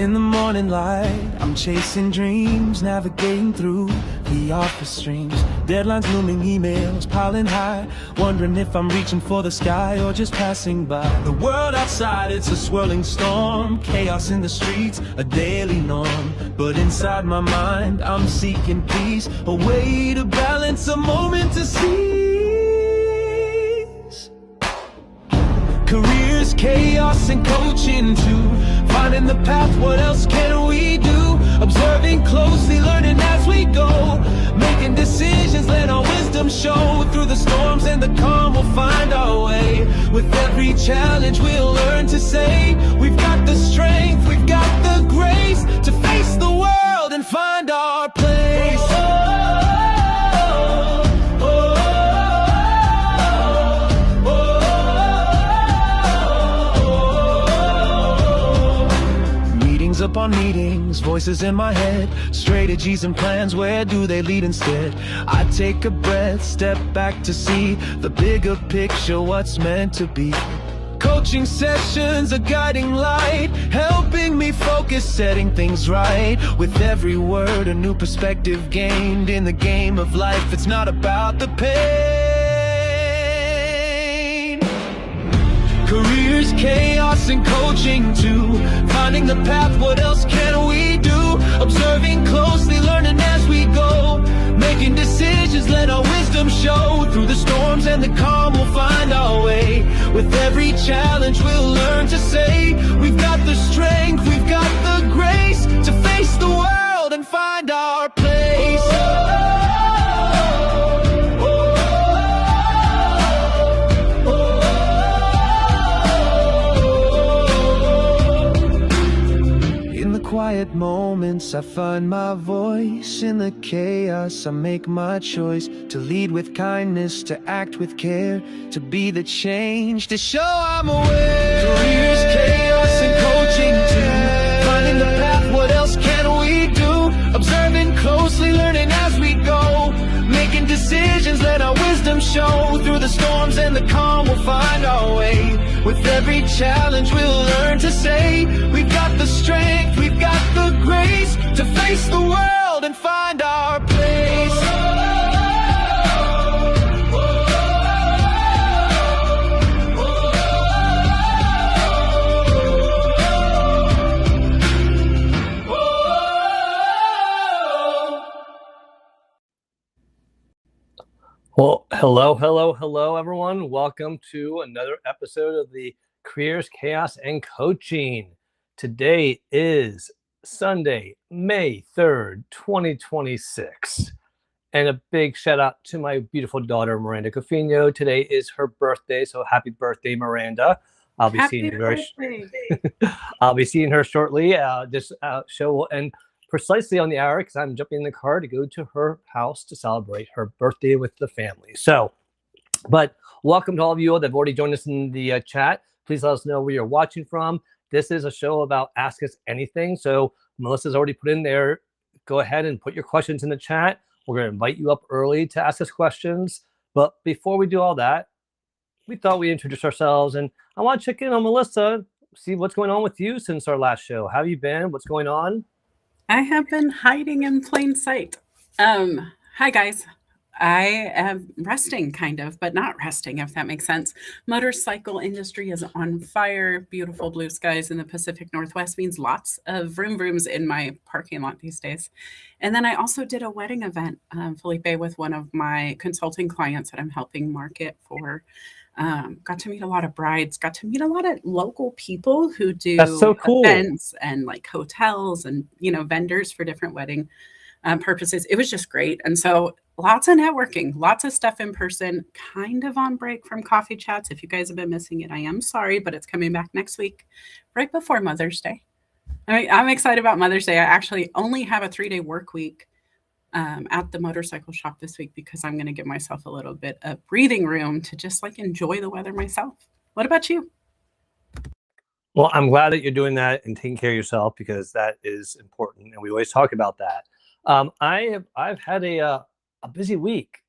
In the morning light, I'm chasing dreams, navigating through the office streams. Deadlines looming, emails piling high, wondering if I'm reaching for the sky or just passing by. The world outside, it's a swirling storm, chaos in the streets, a daily norm. But inside my mind, I'm seeking peace, a way to balance, a moment to seize. Careers, chaos, and coaching too. Finding the path, what else can we do? Observing closely, learning as we go. Making decisions, let our wisdom show. Through the storms and the calm, we'll find our way. With every challenge, we'll learn to say, we've got the strength, we've got the grace to face the world and find our place. Upon meetings, voices in my head, strategies and plans, where do they lead instead? I take a breath, step back to see the bigger picture, what's meant to be. Coaching sessions, a guiding light, helping me focus, setting things right. With every word, a new perspective gained. In the game of life, it's not about the pain. Careers, chaos, and coaching too. Finding the path, what else can we do? Observing closely, learning as we go. Making decisions, let our wisdom show. Through the storms and the calm, we'll find our way. With every challenge, we'll learn to say, we've got the strength, we've got the grace to face the world and find our place. Quiet moments, I find my voice. In the chaos, I make my choice to lead with kindness, to act with care, to be the change, to show I'm aware. Careers, chaos, and coaching too. Finding the path, what else can we do? Observing closely, learning as we go. Making decisions, let our wisdom show. Through the storms and the calm, we'll find our way. With every challenge, we'll learn to say, we've got the strength, we've got the grace to face the world and find our place. Well, hello, everyone. Welcome to another episode of the Careers, Chaos, and Coaching. Today is Sunday, May 3rd, 2026. And a big shout out to my beautiful daughter, Miranda Cofino. Today is her birthday, so happy birthday, Miranda. I'll be seeing her shortly. This show will end precisely on the hour because I'm jumping in the car to go to her house to celebrate her birthday with the family. But welcome to all of you that have already joined us in the chat. Please let us know where you're watching from. This is a show about Ask Us Anything. So Melissa's already put in there. Go ahead and put your questions in the chat. We're going to invite you up early to ask us questions. But before we do all that, we thought we'd introduce ourselves. And I want to check in on Melissa, see what's going on with you since our last show. How have you been? What's going on? I have been hiding in plain sight. Hi, guys. I am resting, kind of, but not resting, if that makes sense. Motorcycle industry is on fire. Beautiful blue skies in the Pacific Northwest means lots of vroom vrooms in my parking lot these days. And then I also did a wedding event, Felipe, with one of my consulting clients that I'm helping market for. Got to meet a lot of brides, got to meet a lot of local people who do events and like hotels and, vendors for different wedding purposes. It was just great. And so lots of networking, lots of stuff in person, kind of on break from coffee chats. If you guys have been missing it, I am sorry, but it's coming back next week, right before Mother's Day. I'm excited about Mother's Day. I actually only have a 3-day work week at the motorcycle shop this week because I'm going to give myself a little bit of breathing room to just enjoy the weather myself. What about you? Well, I'm glad that you're doing that and taking care of yourself because that is important. And we always talk about that. I've had a busy week,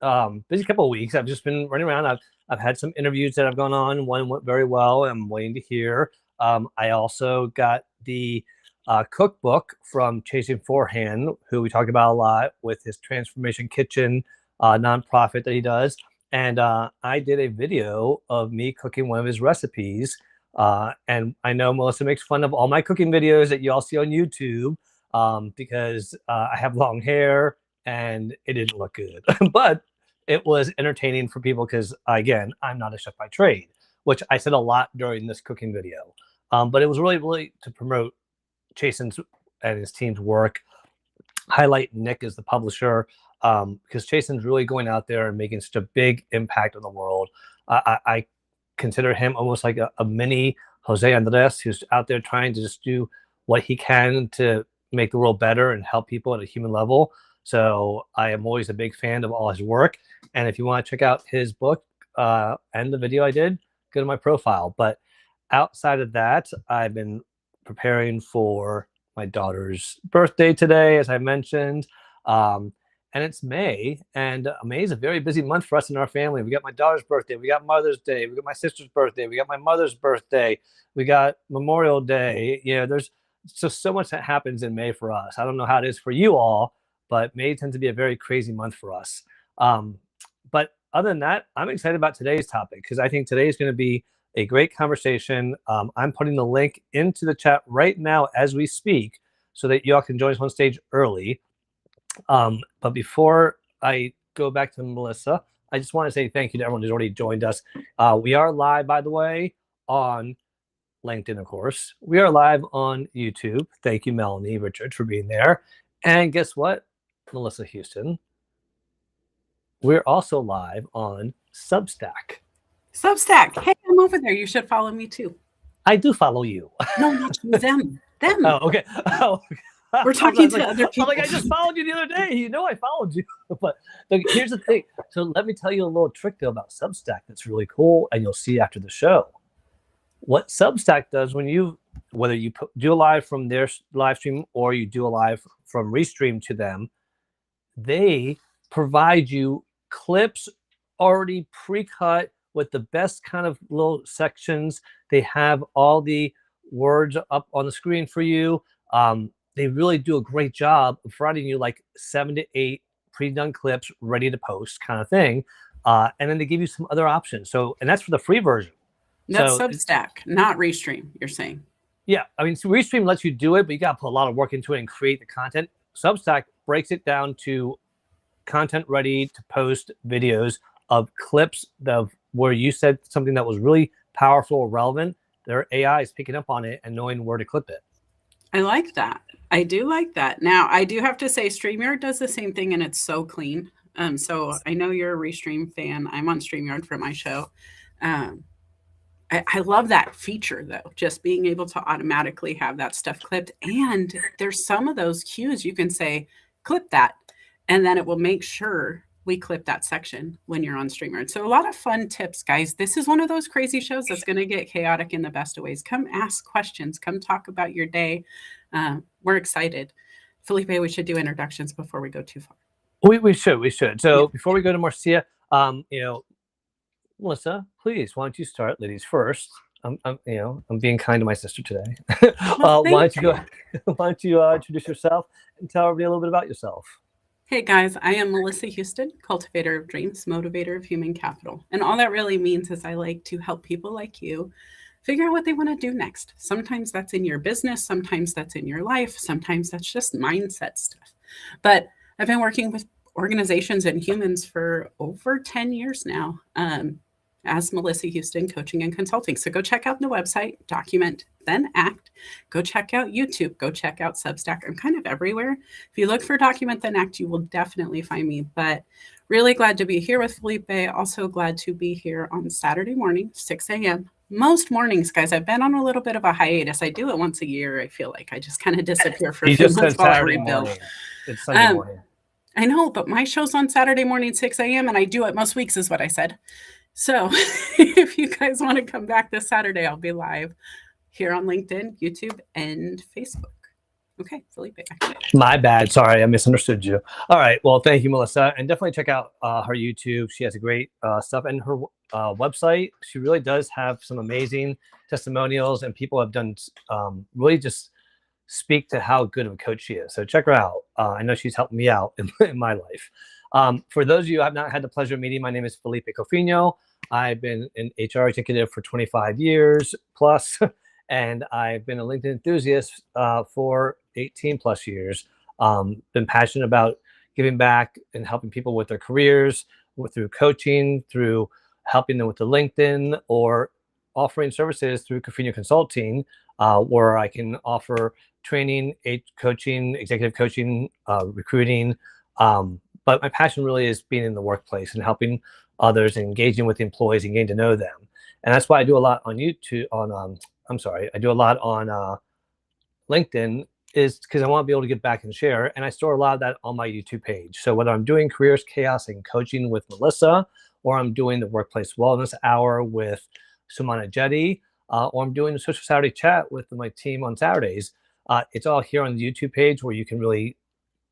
busy couple of weeks. I've just been running around. I've had some interviews that have gone on. One went very well. I'm waiting to hear. I also got the cookbook from Chasing Forehand, who we talk about a lot with his Transformation Kitchen nonprofit that he does. And I did a video of me cooking one of his recipes. And I know Melissa makes fun of all my cooking videos that you all see on YouTube because I have long hair and it didn't look good. But it was entertaining for people because, again, I'm not a chef by trade, which I said a lot during this cooking video. But it was really to promote Chasen's and his team's work, highlight Nick as the publisher, because Chasen's really going out there and making such a big impact on the world. I consider him almost like a mini Jose Andres, who's out there trying to just do what he can to make the world better and help people at a human level. So I am always a big fan of all his work. And if you want to check out his book and the video I did, go to my profile. But outside of that, I've been preparing for my daughter's birthday today, as I mentioned. And it's May, and May is a very busy month for us in our family. We got my daughter's birthday, we got Mother's Day, we got my sister's birthday, we got my mother's birthday, we got Memorial Day. You know, there's just so much that happens in May for us. I don't know how it is for you all, but May tends to be a very crazy month for us. But other than that, I'm excited about today's topic because I think today is going to be a great conversation. I'm putting the link into the chat right now as we speak so that y'all can join us on stage early. But before I go back to Melissa, I just want to say thank you to everyone who's already joined us. We are live, by the way, on LinkedIn, of course. We are live on YouTube. Thank you, Melanie, Richard, for being there. And guess what, Melissa Houston? We're also live on Substack. Substack. Hey, I'm over there. You should follow me too. I do follow you. No, not you, them. Oh, okay. Oh, we're talking to other people. I just followed you the other day. You know I followed you. But here's the thing. So let me tell you a little trick, though, about Substack that's really cool, and you'll see after the show. What Substack does whether you do a live from their live stream or you do a live from Restream to them, they provide you clips already pre-cut with the best kind of little sections. They have all the words up on the screen for you. They really do a great job of providing you like 7 to 8 pre-done clips ready to post kind of thing. And then they give you some other options. So, and that's for the free version. That's Substack, not Restream, you're saying. Yeah. I mean, so Restream lets you do it, but you got to put a lot of work into it and create the content. Substack breaks it down to content ready to post videos of clips of where you said something that was really powerful or relevant. Their AI is picking up on it and knowing where to clip it. I like that. I do like that. Now, I do have to say StreamYard does the same thing and it's so clean. So I know you're a Restream fan. I'm on StreamYard for my show. I love that feature, though, just being able to automatically have that stuff clipped. And there's some of those cues you can say, clip that, and then it will make sure we clip that section when you're on StreamYard. So a lot of fun tips, guys. This is one of those crazy shows that's going to get chaotic in the best of ways. Come ask questions. Come talk about your day. We're excited. Felipe, we should do introductions before we go too far. We should. So before we go to Marcia, Melissa, please, why don't you start, ladies first? I'm being kind to my sister today. Why don't you introduce yourself and tell everybody a little bit about yourself? Hey guys, I am Melissa Houston, cultivator of dreams, motivator of human capital. And all that really means is I like to help people like you figure out what they want to do next. Sometimes that's in your business, sometimes that's in your life, sometimes that's just mindset stuff. But I've been working with organizations and humans for over 10 years now as Melissa Houston Coaching and Consulting. So go check out the website, Document, Then Act. Go check out YouTube. Go check out Substack. I'm kind of everywhere. If you look for Document, Then Act, you will definitely find me. But really glad to be here with Felipe. Also glad to be here on Saturday morning, 6 a.m. Most mornings, guys, I've been on a little bit of a hiatus. I do it once a year. I feel like I just kind of disappear for a few months while I rebuild. It's Sunday morning. I know, but my show's on Saturday morning, 6 a.m., and I do it most weeks is what I said. So if you guys want to come back this Saturday, I'll be live here on LinkedIn, YouTube, and Facebook. Okay, Felipe. My bad. Sorry, I misunderstood you. All right. Well, thank you, Melissa. And definitely check out her YouTube. She has a great stuff. And her website, she really does have some amazing testimonials. And people have done really just speak to how good of a coach she is. So check her out. I know she's helped me out in my life. For those of you who have not had the pleasure of meeting, my name is Felipe Cofino. I've been an HR executive for 25 years plus, and I've been a LinkedIn enthusiast for 18 plus years. Been passionate about giving back and helping people with their careers, through coaching, through helping them with the LinkedIn, or offering services through Cofino Consulting, where I can offer training, coaching, executive coaching, recruiting. But my passion really is being in the workplace and helping others and engaging with the employees and getting to know them. And that's why I do a lot on YouTube. I do a lot on LinkedIn, is because I want to be able to give back and share. And I store a lot of that on my YouTube page. So whether I'm doing careers, chaos, and coaching with Melissa, or I'm doing the workplace wellness hour with Sumana Jetty, or I'm doing the social Saturday chat with my team on Saturdays, it's all here on the YouTube page where you can really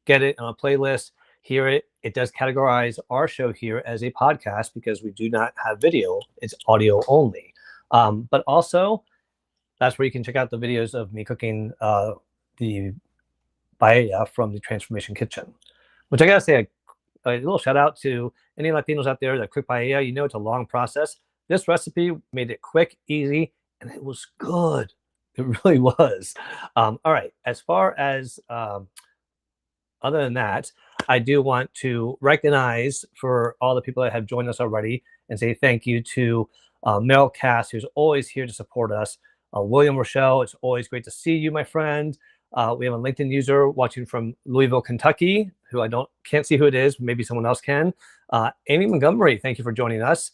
get it on a playlist, hear it. It does categorize our show here as a podcast because we do not have video. It's audio only. But also, that's where you can check out the videos of me cooking the paella from the Transformation Kitchen, which I gotta say, a little shout out to any Latinos out there that cook paella. You know, it's a long process. This recipe made it quick, easy, and it was good. It really was. All right, as far as other than that, I do want to recognize for all the people that have joined us already and say thank you to Meryl Cass, who's always here to support us. William Rochelle, it's always great to see you, my friend. We have a LinkedIn user watching from Louisville, Kentucky, who can't see who it is. Maybe someone else can. Amy Montgomery, thank you for joining us.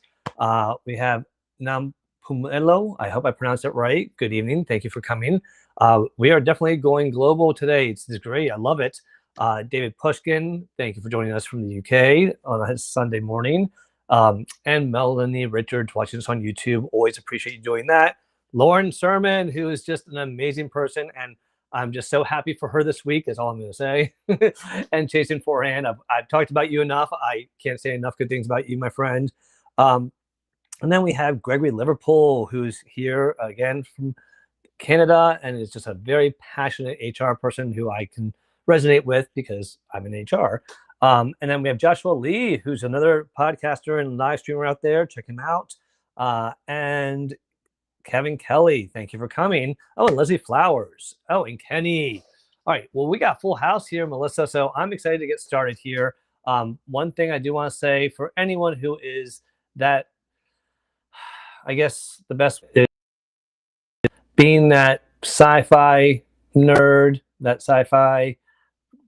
We have Nampumelo. I hope I pronounced it right. Good evening. Thank you for coming. We are definitely going global today. It's great. I love it. David Pushkin, thank you for joining us from the UK on a Sunday morning. And Melanie Richards watching us on YouTube. Always appreciate you doing that. Lauren Sermon, who is just an amazing person, and I'm just so happy for her this week, is all I'm going to say. And Jason Forehand, I've talked about you enough. I can't say enough good things about you, my friend. And then we have Gregory Liverpool, who's here again from Canada, and is just a very passionate HR person who I can resonate with because I'm in HR. And then we have Joshua Lee, who's another podcaster and live streamer out there. Check him out. And Kevin Kelly, thank you for coming. Oh, and Leslie Flowers. Oh, and Kenny. All right, well, we got full house here, Melissa, so I'm excited to get started here. One thing I do want to say for anyone who is that, I guess the best is being that sci-fi nerd, that sci-fi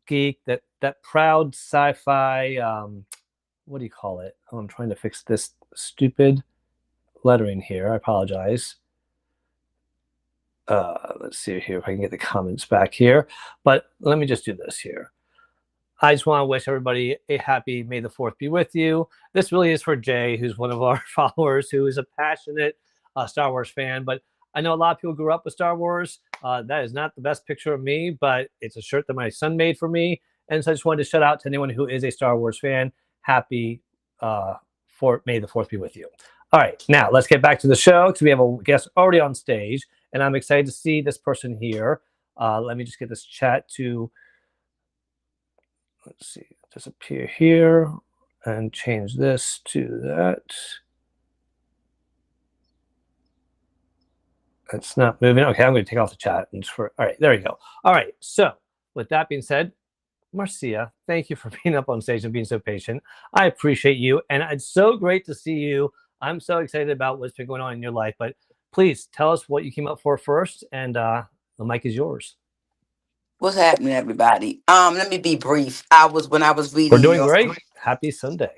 geek, that proud sci-fi, what do you call it? Oh, I'm trying to fix this stupid lettering here. I apologize. Let's see here if I can get the comments back here. But let me just do this here. I just want to wish everybody a happy May the 4th be with you. This really is for Jay, who's one of our followers, who is a passionate Star Wars fan. But I know a lot of people grew up with Star Wars. That is not the best picture of me, but it's a shirt that my son made for me. And so I just wanted to shout out to anyone who is a Star Wars fan. Happy May the 4th be with you. All right, now let's get back to the show because we have a guest already on stage, and I'm excited to see this person here. Let me just get this chat to, let's see, disappear here and change this to that. It's not moving. Okay, I'm going to take off the chat. All right, there you go. All right, so with that being said, Marcia, thank you for being up on stage and being so patient. I appreciate you, and it's so great to see you. I'm so excited about what's been going on in your life, but please tell us what you came up for first, and the mic is yours. What's happening, everybody? Let me be brief. When I was reading. We're doing great. Happy Sunday.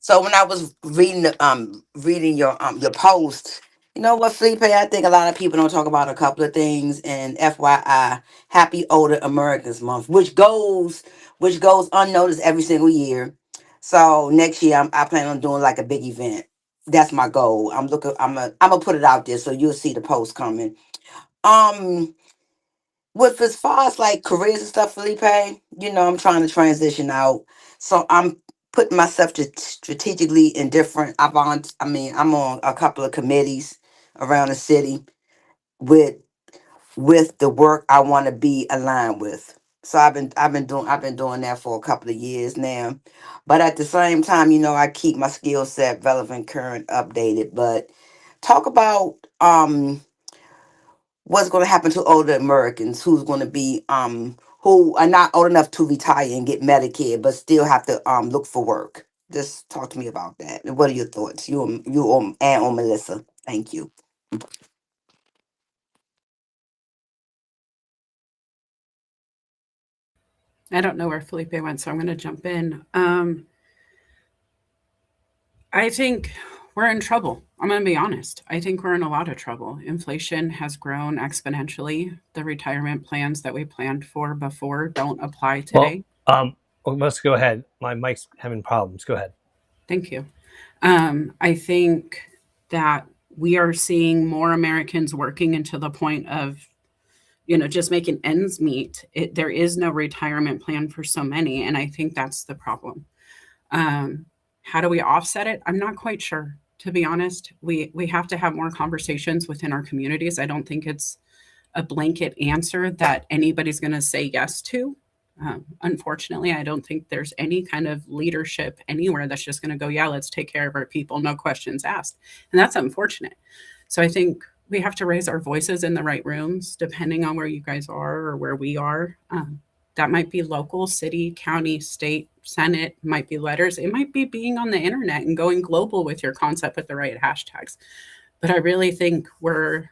So when I was reading your post, you know what, Felipe? I think a lot of people don't talk about a couple of things. And FYI, Happy Older Americans Month, which goes unnoticed every single year. So next year, I plan on doing like a big event. That's my goal. I'm gonna put it out there so you'll see the post coming. With as far as like careers and stuff, Felipe, you know, I'm trying to transition out. So I'm putting myself strategically in different, I'm on a couple of committees around the city with with the work I want to be aligned with. So I've been doing that for a couple of years now. But at the same time, I keep my skill set relevant, current, updated. But talk about what's going to happen to older Americans who's going to be who are not old enough to retire and get Medicare, but still have to look for work. Just talk to me about that. And what are your thoughts, and Melissa? Thank you. I don't know where Felipe went, so I'm going to jump in. I think we're in trouble. I'm going to be honest. I think we're in a lot of trouble. Inflation has grown exponentially. The retirement plans that we planned for before don't apply today. Let's go ahead. My mic's having problems. Go ahead. Thank you. I think that we are seeing more Americans working until the point of, just making ends meet. There is no retirement plan for so many, and I think that's the problem. How do we offset it? I'm not quite sure, to be honest. We have to have more conversations within our communities. I don't think it's a blanket answer that anybody's going to say yes to. Unfortunately, I don't think there's any kind of leadership anywhere that's just going to go, yeah, let's take care of our people, no questions asked. And that's unfortunate. So I think we have to raise our voices in the right rooms, depending on where you guys are or where we are. That might be local, city, county, state, Senate, might be letters. It might be being on the internet and going global with your concept with the right hashtags. But I really think we're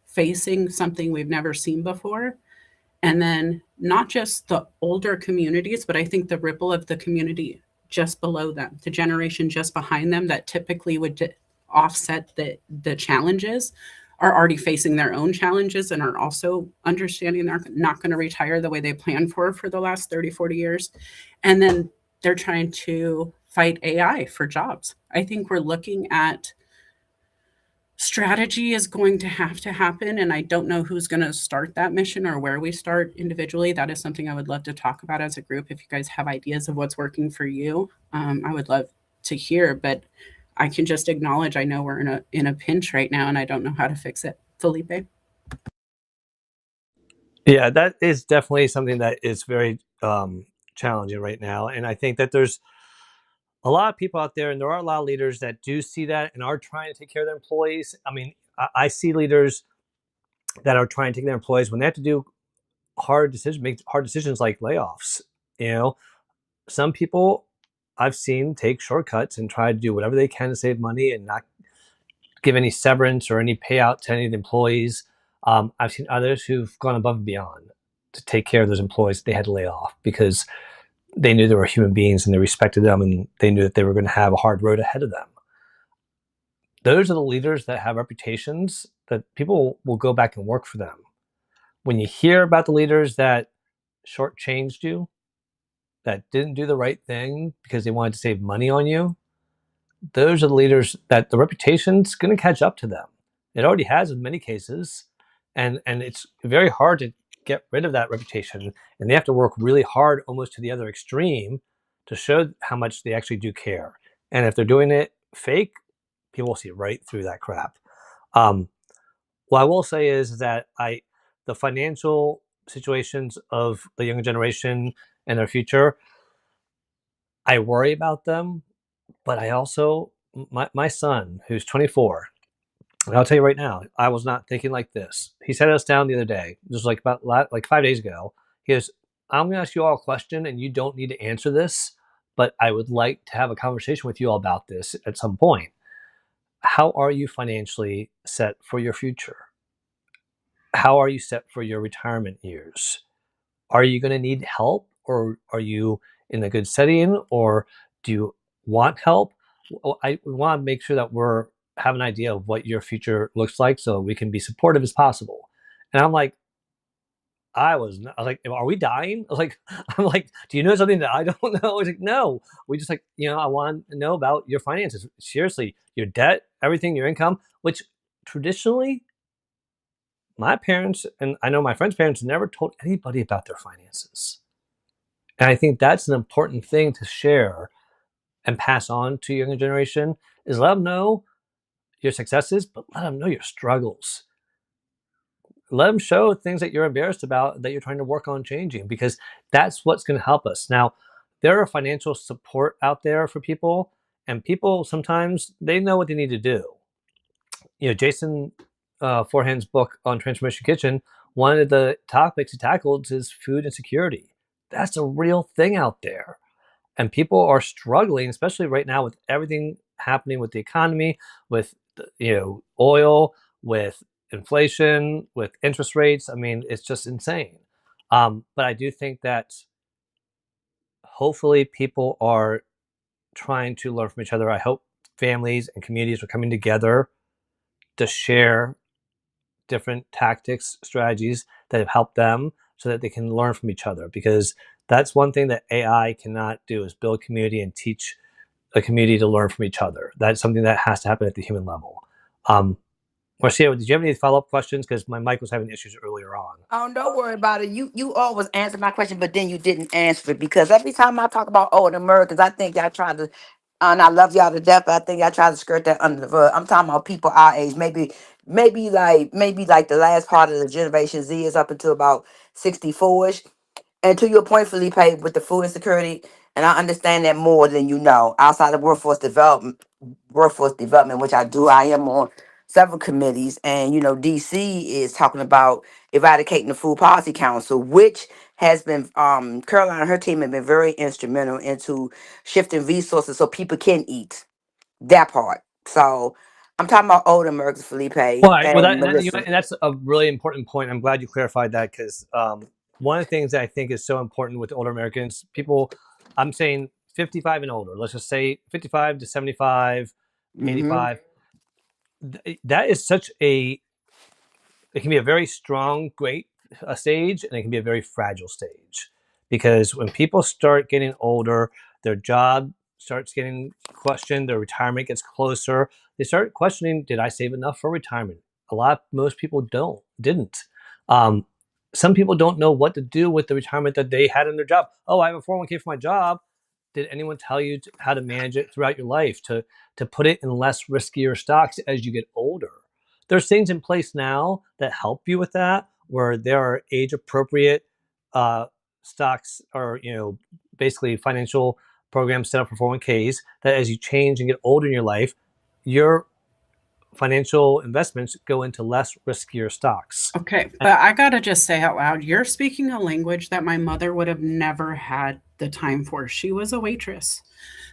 facing something we've never seen before. And then not just the older communities, but I think the ripple of the community just below them, the generation just behind them that typically would offset the challenges, are already facing their own challenges and are also understanding they're not going to retire the way they planned for the last 30, 40 years. And then they're trying to fight AI for jobs. I think we're looking at strategy is going to have to happen, and I don't know who's going to start that mission or where we start individually. That is something I would love to talk about as a group. If you guys have ideas of what's working for you, I would love to hear, but I can just acknowledge I know we're in a pinch right now and I don't know how to fix it. Felipe? Yeah, that is definitely something that is very challenging right now. And I think that there's a lot of people out there, and there are a lot of leaders that do see that and are trying to take care of their employees. I mean, I see leaders that are trying to take their employees when they have to do make hard decisions like layoffs. You know, some people I've seen take shortcuts and try to do whatever they can to save money and not give any severance or any payout to any of the employees. I've seen others who've gone above and beyond to take care of those employees that they had to lay off because they knew they were human beings and they respected them and they knew that they were going to have a hard road ahead of them. Those are the leaders that have reputations that people will go back and work for them. When you hear about the leaders that shortchanged you, that didn't do the right thing because they wanted to save money on you, those are the leaders that the reputation's going to catch up to them. It already has in many cases, and it's very hard to get rid of that reputation, and they have to work really hard, almost to the other extreme, to show how much they actually do care. And if they're doing it fake, people will see right through that crap. What I will say is that the financial situations of the younger generation and their future, I worry about them, but I also, my son, who's 24, and I'll tell you right now, I was not thinking like this. He sat us down the other day, just like about 5 days ago. He goes, I'm going to ask you all a question, and you don't need to answer this, but I would like to have a conversation with you all about this at some point. How are you financially set for your future? How are you set for your retirement years? Are you going to need help, or are you in a good setting, or do you want help? We want to make sure that we're have an idea of what your future looks like so we can be supportive as possible. And I'm like, I was like, are we dying? I'm like, do you know something that I don't know? I was like, no, we just I want to know about your finances. Seriously, your debt, everything, your income, which traditionally my parents, and I know my friends' parents, never told anybody about their finances. And I think that's an important thing to share and pass on to younger generation, is let them know your successes, but let them know your struggles. let them show things that you're embarrassed about that you're trying to work on changing, because that's what's going to help us. Now, there are financial support out there for people, and people sometimes they know what they need to do. Jason Forehand's book on Transformation Kitchen, one of the topics he tackled is food insecurity. That's a real thing out there. And people are struggling, especially right now with everything happening with the economy, with oil, with inflation, with interest rates. I mean, it's just insane. But I do think that hopefully people are trying to learn from each other. I hope families and communities are coming together to share different tactics, strategies that have helped them so that they can learn from each other. Because that's one thing that AI cannot do, is build community and teach a community to learn from each other. That's something that has to happen at the human level. Marcia, did you have any follow-up questions? Because my mic was having issues earlier on. Oh, don't worry about it. You always answer my question, but then you didn't answer it, because every time I talk about old Americans, I think y'all trying to, and I love y'all to death, but I think y'all try to skirt that under the rug. I'm talking about people our age, maybe like the last part of the Generation Z is up until about 64ish. And to your point, Felipe, with the food insecurity, and I understand that more than you know, outside of workforce development, which I am on several committees, and DC is talking about eradicating the Food Policy Council, which has been Caroline and her team have been very instrumental into shifting resources so people can eat that part. So I'm talking about older Americans, Felipe Well, and Melissa. and that's a really important point. I'm glad you clarified that, because one of the things that I think is so important with older Americans, people, I'm saying 55 and older, let's just say 55 to 75, Mm-hmm. 85. That is it can be a very strong, great stage, and it can be a very fragile stage. Because when people start getting older, their job starts getting questioned, their retirement gets closer. They start questioning, did I save enough for retirement? Most people didn't. Um, some people don't know what to do with the retirement that they had in their job. Oh, I have a 401k for my job. Did anyone tell you how to manage it throughout your life, to put it in less riskier stocks as you get older? There's things in place now that help you with that, where there are age appropriate stocks, or basically financial programs set up for 401ks, that as you change and get older in your life, your financial investments go into less riskier stocks. Okay, but I gotta just say out loud, you're speaking a language that my mother would have never had the time for. She was a waitress.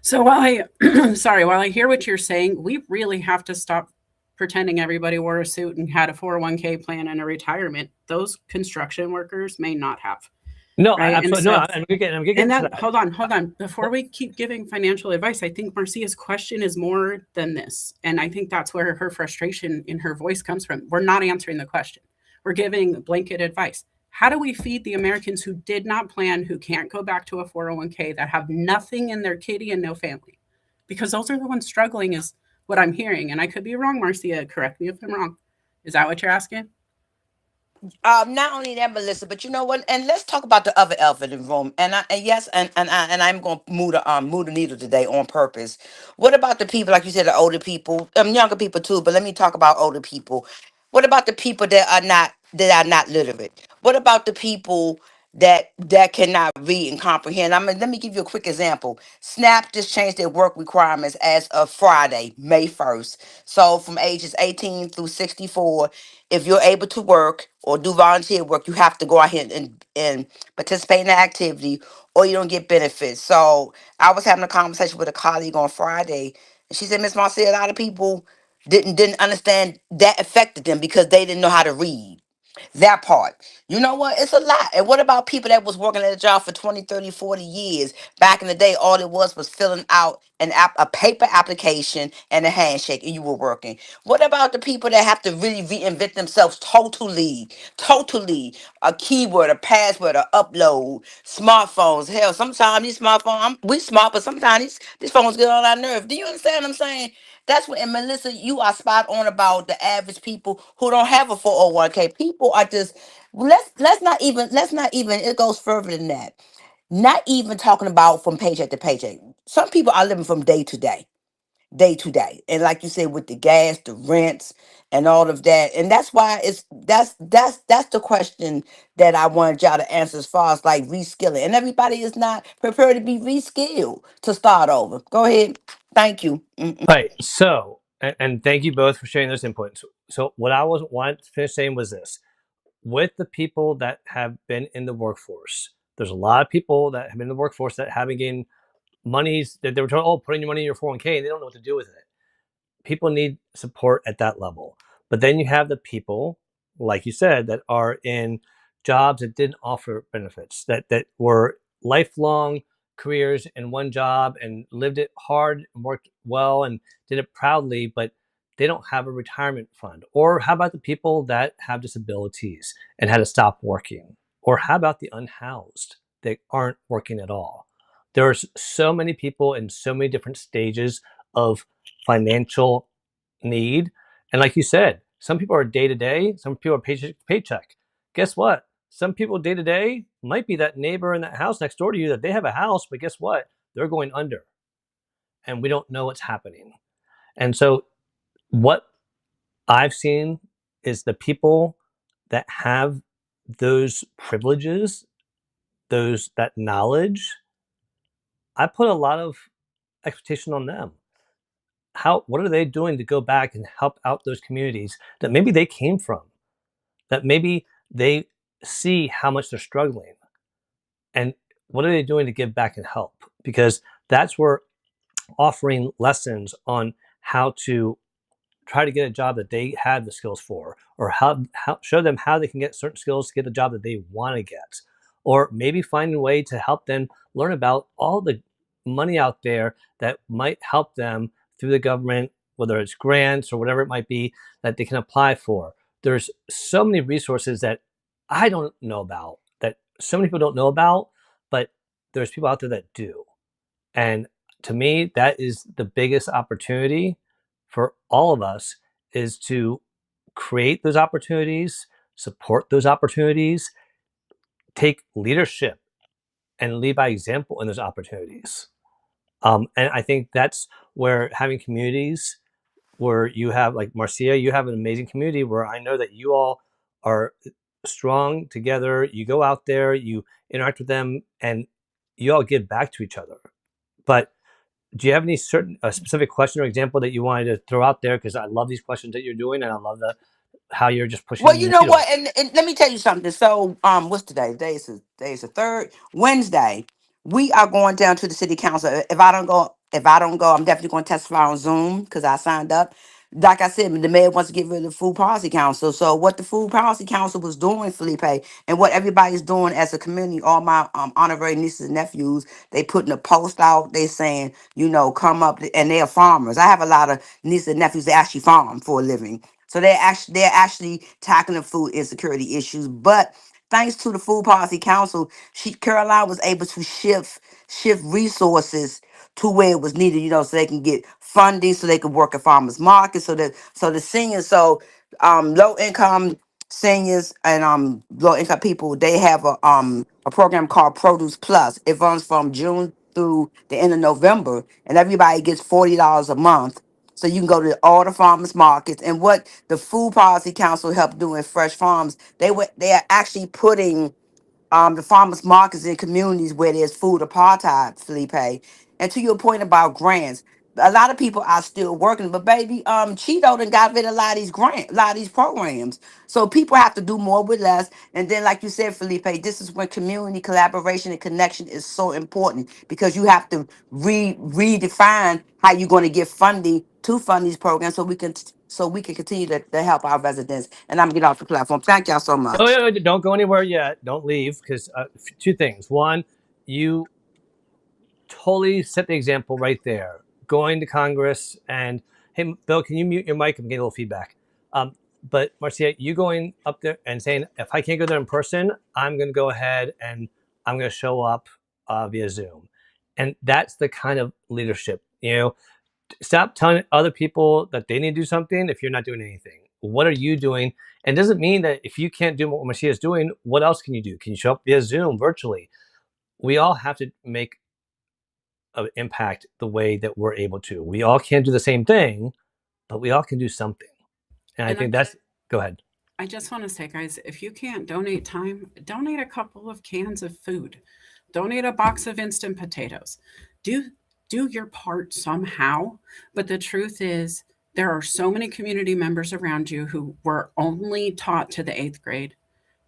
So while while I hear what you're saying, we really have to stop pretending everybody wore a suit and had a 401k plan and a retirement. Those construction workers may not have, No, right? And absolutely. No, so I'm getting and to that, that. hold on. Before we keep giving financial advice, I think Marcia's question is more than this. And I think that's where her frustration in her voice comes from. We're not answering the question, we're giving blanket advice. How do we feed the Americans who did not plan, who can't go back to a 401k, that have nothing in their kitty and no family? Because those are the ones struggling, is what I'm hearing. And I could be wrong, Marcia. Correct me if I'm wrong. Is that what you're asking? Not only that, Melissa, but you know what? And let's talk about the other elephant in the room. And yes, I'm going to move the needle today on purpose. What about the people, like you said, the older people, younger people too? But let me talk about older people. What about the people that are not literate? What about the people that cannot read and comprehend? Let me give you a quick example. Snap just changed their work requirements as of Friday, May 1st. So from ages 18 through 64, if you're able to work or do volunteer work, you have to go out here and participate in the activity, or you don't get benefits. So I was having a conversation with a colleague on Friday, and she said, Miss Marcia, a lot of people didn't understand that affected them because they didn't know how to read. That part. You know what? It's a lot. And what about people that was working at a job for 20, 30, 40 years? Back in the day, all it was filling out a paper application and a handshake, and you were working. What about the people that have to really reinvent themselves totally? Totally. A keyword, a password, a upload, smartphones. Hell, sometimes these smartphones, we smart, but sometimes these phones get on our nerve. Do you understand what I'm saying? That's what, and Melissa, you are spot on about the average people who don't have a 401k. People are just, let's not even, it goes further than that. Not even talking about from paycheck to paycheck. Some people are living from day to day. day to day. And like you said, with the gas, the rents, and all of that. And that's why that's the question that I wanted y'all to answer as far as like reskilling. And everybody is not prepared to be reskilled to start over. Go ahead. Thank you. Right. So, and thank you both for sharing those inputs. So, what I was wanted to finish saying was this: with the people that have been in the workforce, there's a lot of people that have been in the workforce that haven't gained monies that they were told, oh, put in your money in your 401k, and they don't know what to do with it. People need support at that level. But then you have the people, like you said, that are in jobs that didn't offer benefits, that were lifelong careers in one job and lived it hard and worked well and did it proudly, but they don't have a retirement fund. Or how about the people that have disabilities and had to stop working? Or how about the unhoused that aren't working at all? There's so many people in so many different stages of financial need. And like you said, some people are day to day, some people are paycheck to paycheck. Guess what? Some people day to day might be that neighbor in that house next door to you that they have a house, but guess what? They're going under and we don't know what's happening. And so, what I've seen is the people that have those privileges, that knowledge, I put a lot of expectation on them. What are they doing to go back and help out those communities that maybe they came from, that maybe they see how much they're struggling, and what are they doing to give back and help? Because that's where offering lessons on how to try to get a job that they have the skills for, or how show them how they can get certain skills to get the job that they want to get, or maybe find a way to help them learn about all the money out there that might help them through the government, whether it's grants or whatever it might be that they can apply for. There's so many resources that I don't know about, that so many people don't know about, but there's people out there that do. And to me, that is the biggest opportunity for all of us, is to create those opportunities, support those opportunities, take leadership and lead by example in those opportunities. And I think that's where having communities where you have, like Marcia, you have an amazing community where I know that you all are strong together. You go out there, you interact with them, and you all give back to each other. But do you have any specific question or example that you wanted to throw out there? Because I love these questions that you're doing, and I love how you're just pushing Well, the you know needle. what, and let me tell you something. So, what's today? Today is the third Wednesday. We are going down to the city council. If I don't go, I'm definitely going to testify on Zoom because I signed up. Like I said, the mayor wants to get rid of the food policy council. So, what the food policy council was doing, Felipe, and what everybody's doing as a community, all my honorary nieces and nephews, they putting a post out. They saying, come up, and they are farmers. I have a lot of nieces and nephews that actually farm for a living. So they're actually tackling food insecurity issues. But thanks to the Food Policy Council, Caroline was able to shift resources to where it was needed, so they can get funding, so they can work at farmers market, so the seniors, low income seniors and low income people, they have a program called Produce Plus. It runs from June through the end of November, and everybody gets $40 a month. So you can go to all the farmers markets. And what the Food Policy Council helped do in Fresh Farms, they are actually putting the farmers markets in communities where there's food apartheid, Felipe. And to your point about grants, a lot of people are still working, but baby, Cheeto done got rid of a lot of these a lot of these programs. So people have to do more with less. And then, like you said, Felipe, this is when community collaboration and connection is so important, because you have to redefine how you're going to get funding to fund these programs, so we can continue to help our residents. And I'm gonna get off the platform. Thank y'all so Oh, much. yeah, don't go anywhere yet. Don't leave, because two things. One, you totally set the example right there. Going to Congress and, hey, Bill, can you mute your mic? I'm getting a little feedback. But Marcia, you going up there and saying, if I can't go there in person, I'm going to go ahead and I'm going to show up via Zoom. And that's the kind of leadership, stop telling other people that they need to do something if you're not doing anything. What are you doing? And it doesn't mean that if you can't do what Marcia is doing, what else can you do? Can you show up via Zoom virtually? We all have to make impact the way that we're able to. We all can't do the same thing, but we all can do something. And I think that's, go ahead. I just want to say, guys, if you can't donate time, donate a couple of cans of food, donate a box of instant potatoes. Do your part somehow. But the truth is, there are so many community members around you who were only taught to the 8th grade.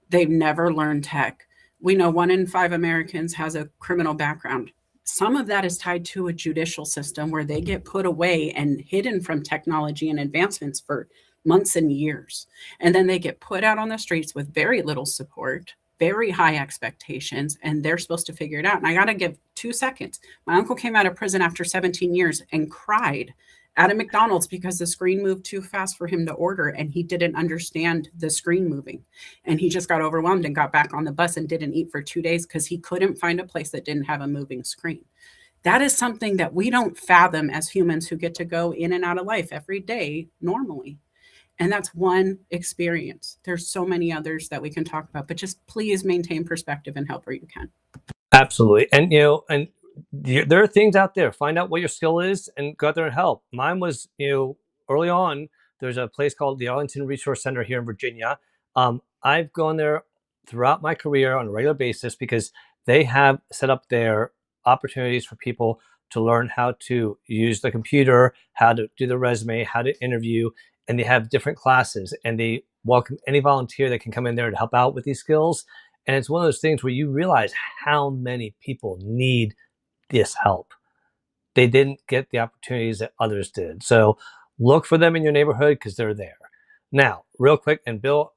They've never learned tech. We know 1 in 5 Americans has a criminal background. Some of that is tied to a judicial system where they get put away and hidden from technology and advancements for months and years. And then they get put out on the streets with very little support, very high expectations, and they're supposed to figure it out. And I got to give 2 seconds. My uncle came out of prison after 17 years and cried at a McDonald's because the screen moved too fast for him to order, and he didn't understand the screen moving. And he just got overwhelmed and got back on the bus and didn't eat for 2 days because he couldn't find a place that didn't have a moving screen. That is something that we don't fathom as humans who get to go in and out of life every day normally. And that's one experience. There's so many others that we can talk about, but just please maintain perspective and help where you can. Absolutely. And, and there are things out there. Find out what your skill is and go out there and help. Mine was, early on, there's a place called the Arlington Resource Center here in Virginia. I've gone there throughout my career on a regular basis because they have set up their opportunities for people to learn how to use the computer, how to do the resume, how to interview, and they have different classes, and they welcome any volunteer that can come in there to help out with these skills. And it's one of those things where you realize how many people need this help. They didn't get the opportunities that others did. So look for them in your neighborhood because they're there. Now, real quick, and Bill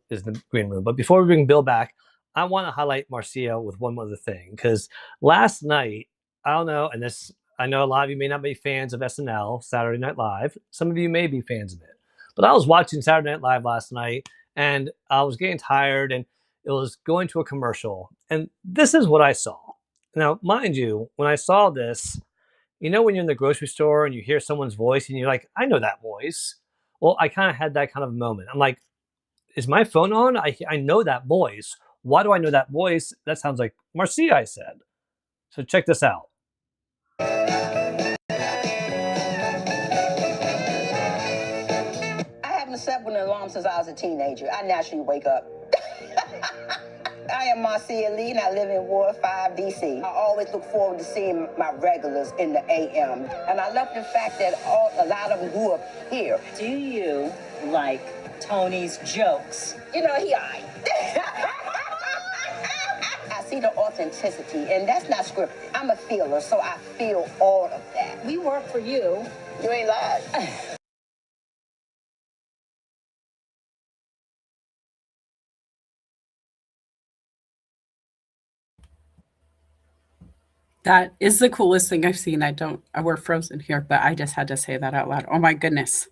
is in the green room. But before we bring Bill back, I want to highlight Marcia with one other thing. Because last night, I don't know, and this, I know a lot of you may not be fans of SNL, Saturday Night Live. Some of you may be fans of it. But I was watching Saturday Night Live last night, and I was getting tired, and it was going to a commercial. And this is what I saw. Now, mind you, when I saw this, when you're in the grocery store and you hear someone's voice and you're like, I know that voice. Well, I kind of had that kind of moment. I'm like, is my phone on? I know that voice. Why do I know that voice? That sounds like Marcia, I said. So check this out. I haven't slept with an alarm since I was a teenager. I naturally wake up. I am Marcia Lee, and I live in Ward 5, D.C. I always look forward to seeing my regulars in the a.m. And I love the fact that a lot of them grew up here. Do you like Tony's jokes? He I see the authenticity, and that's not scripted. I'm a feeler, so I feel all of that. We work for you. You ain't lying. That is the coolest thing I've seen. We're frozen here, but I just had to say that out loud. Oh my goodness.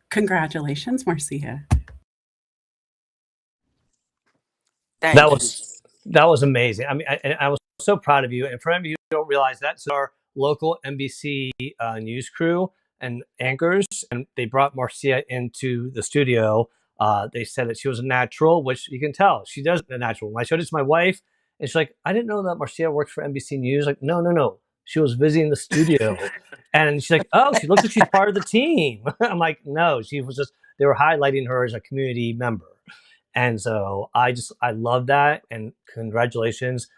Congratulations, Marcia. That was amazing. I mean, I was so proud of you. And for any of you who don't realize that, so our local NBC news crew and anchors, and they brought Marcia into the studio. They said that she was a natural, which you can tell. She does a natural. When I showed it to my wife, and she's like, I didn't know that Marcia worked for NBC News. Like, no. She was visiting the studio. And she's like, oh, she looks like she's part of the team. I'm like, no, she was just, they were highlighting her as a community member. And so I love that. And congratulations.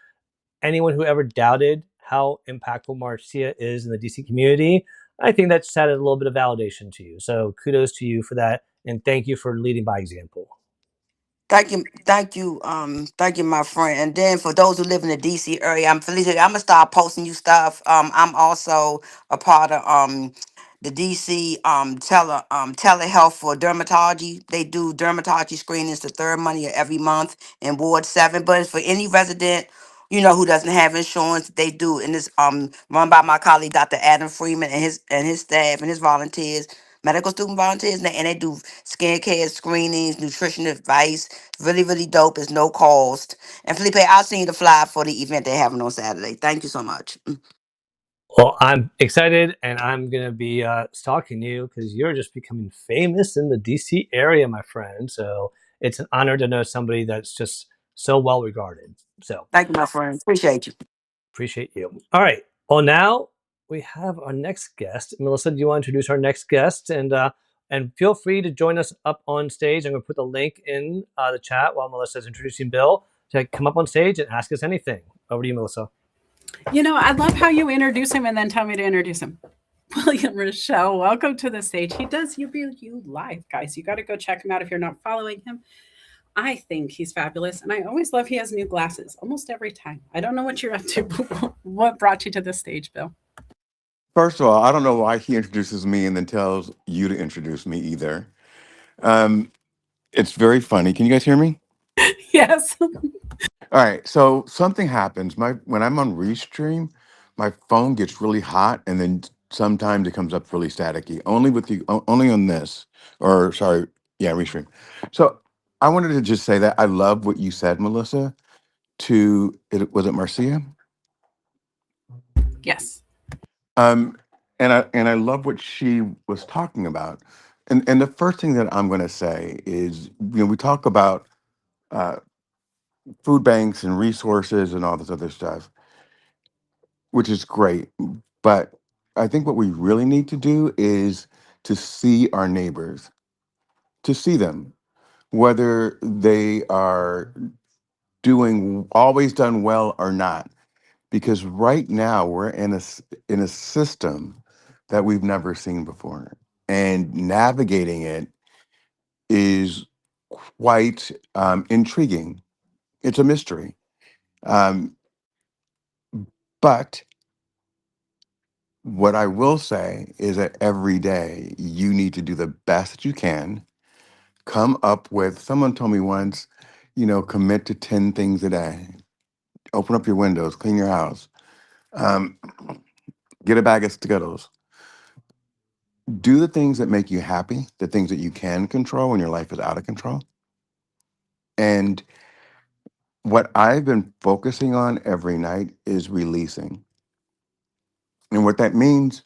Anyone who ever doubted how impactful Marcia is in the DC community, I think that's added a little bit of validation to you. So kudos to you for that. And thank you for leading by example. Thank you, my friend. And then for those who live in the DC area, I'm Felicia. I'm gonna start posting you stuff. I'm also a part of the DC telehealth for dermatology. They do dermatology screenings the third Monday of every month in Ward 7. But for any resident, who doesn't have insurance, they do. And it's run by my colleague Dr. Adam Freeman and his staff and his volunteers, medical student volunteers, and they do skincare screenings, nutrition advice. Really, really dope. It's no cost. And Felipe, I'll send you the flyer for the event they're having on Saturday. Thank you so much. Well, I'm excited, and I'm going to be stalking you because you're just becoming famous in the DC area, my friend. So it's an honor to know somebody that's just so well regarded. So thank you, my friend. Appreciate you. Appreciate you. All right. Well, now we have our next guest. Melissa, do you want to introduce our next guest? And feel free to join us up on stage. I'm going to put the link in the chat while Melissa is introducing Bill to come up on stage and ask us anything. Over to you, Melissa. You know, I love how you introduce him and then tell me to introduce him. William Rochelle, welcome to the stage. He does You live, guys. You got to go check him out if you're not following him. I think he's fabulous, and I always love he has new glasses almost every time. I don't know what you're up to, but what brought you to the stage, Bill? First of all, I don't know why he introduces me and then tells you to introduce me either. It's very funny. Can you guys hear me? Yes. All right. So something happens. When I'm on Restream, my phone gets really hot, and then sometimes it comes up really staticky. Only on this, or sorry, yeah, Restream. So I wanted to just say that I love what you said, Melissa. Was it Marcia? Yes. And I love what she was talking about. And the first thing that I'm going to say is, we talk about uh, food banks and resources and all this other stuff, which is great. But I think what we really need to do is to see our neighbors, to see them, whether they are doing always done well or not. Because right now we're in a system that we've never seen before, and navigating it is quite intriguing. It's a mystery, um, but what I will say is that every day you need to do the best that you can. Come up with. Someone told me once, commit to 10 things a day. Open up your windows, clean your house, um, get a bag of Skittles. Do the things that make you happy, the things that you can control when your life is out of control. And what I've been focusing on every night is releasing. And what that means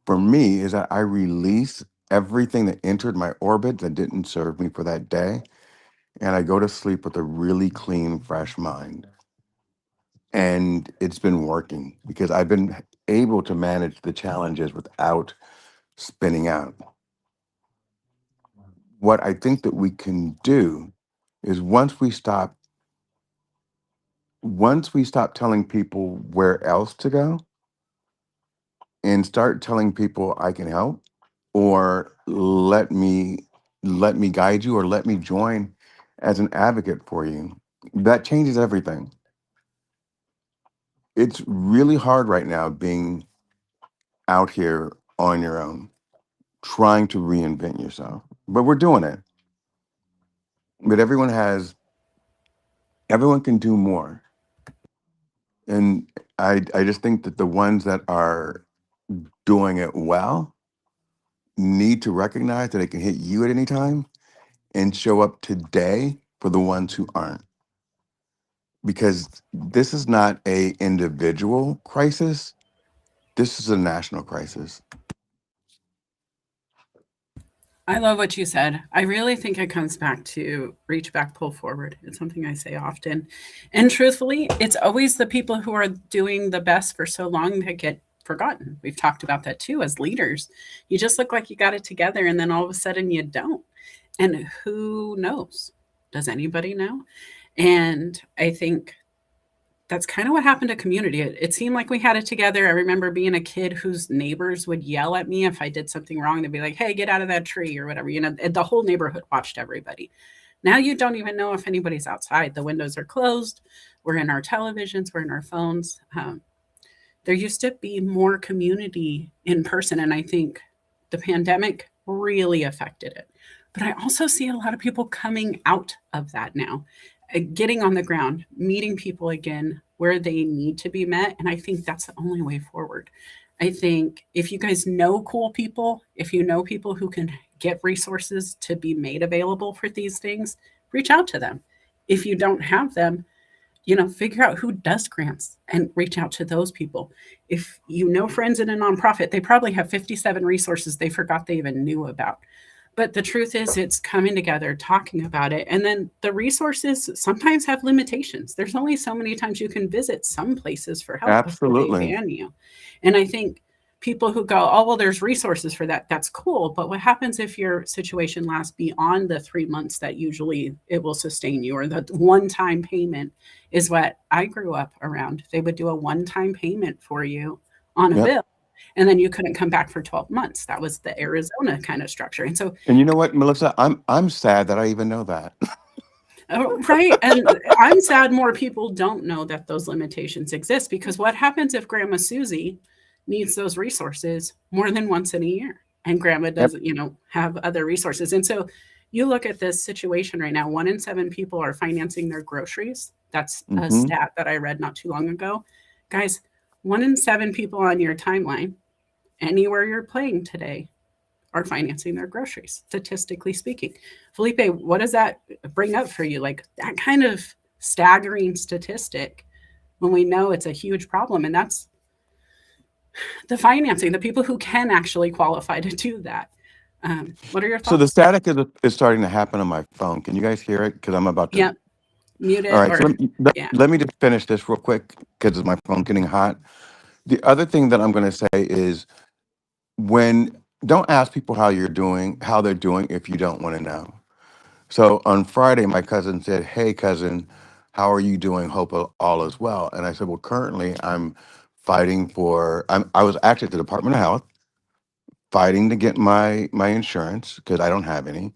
for me is that I release everything that entered my orbit that didn't serve me for that day. And I go to sleep with a really clean, fresh mind. And it's been working because I've been able to manage the challenges without spinning out. What I think that we can do is once we stop telling people where else to go and start telling people I can help, or let me guide you, or let me join as an advocate for you, that changes everything. It's really hard right now being out here on your own, trying to reinvent yourself, but we're doing it. But everyone can do more. And I just think that the ones that are doing it well need to recognize that it can hit you at any time and show up today for the ones who aren't. Because this is not a individual crisis. This is a national crisis. I love what you said. I really think it comes back to reach back, pull forward. It's something I say often. And truthfully, it's always the people who are doing the best for so long that get forgotten. We've talked about that too as leaders. You just look like you got it together, and then all of a sudden you don't. And who knows? Does anybody know? And I think that's kind of what happened to community. It seemed like we had it together. I remember being a kid whose neighbors would yell at me if I did something wrong. They'd be like, "Hey, get out of that tree," or whatever. The whole neighborhood watched everybody. Now you don't even know if anybody's outside. The windows are closed. We're in our televisions. We're in our phones. There used to be more community in person, and I think the pandemic really affected it. But I also see a lot of people coming out of that now, getting on the ground, meeting people again where they need to be met. And I think that's the only way forward. I think if you guys know cool people, if you know people who can get resources to be made available for these things, reach out to them. If you don't have them, figure out who does grants and reach out to those people. If you know friends in a nonprofit, they probably have 57 resources they forgot they even knew about. But the truth is, it's coming together, talking about it. And then the resources sometimes have limitations. There's only so many times you can visit some places for help before they Absolutely. ban you. And I think people who go, oh, well, there's resources for that. That's cool. But what happens if your situation lasts beyond the 3 months that usually it will sustain you, or the one-time payment is what I grew up around. They would do a one-time payment for you on a Yep. bill, and then you couldn't come back for 12 months. That was the Arizona kind of structure. And so, And you know what, Melissa? I'm sad that I even know that. right. And I'm sad more people don't know that those limitations exist, because what happens if Grandma Susie needs those resources more than once in a year and Grandma Yep. doesn't, have other resources? And so you look at this situation right now, 1 in 7 people are financing their groceries. That's a Mm-hmm. stat that I read not too long ago. Guys, 1 in 7 people on your timeline, anywhere you're playing today, are financing their groceries, statistically speaking. Felipe, what does that bring up for you? Like that kind of staggering statistic, when we know it's a huge problem. And that's the financing, the people who can actually qualify to do that. What are your So the thoughts? static is starting to happen on my phone. Can you guys hear it? Because I'm about to. Yep, mute All it, right. So or yeah. let me just finish this real quick because my phone getting hot. The other thing that I'm going to say is when don't ask people how they're doing if you don't want to know. So on Friday, my cousin said, "Hey, cousin, how are you doing? Hope all is well." And I said, "Well, currently I'm fighting for. I was actually at the Department of Health fighting to get my insurance because I don't have any.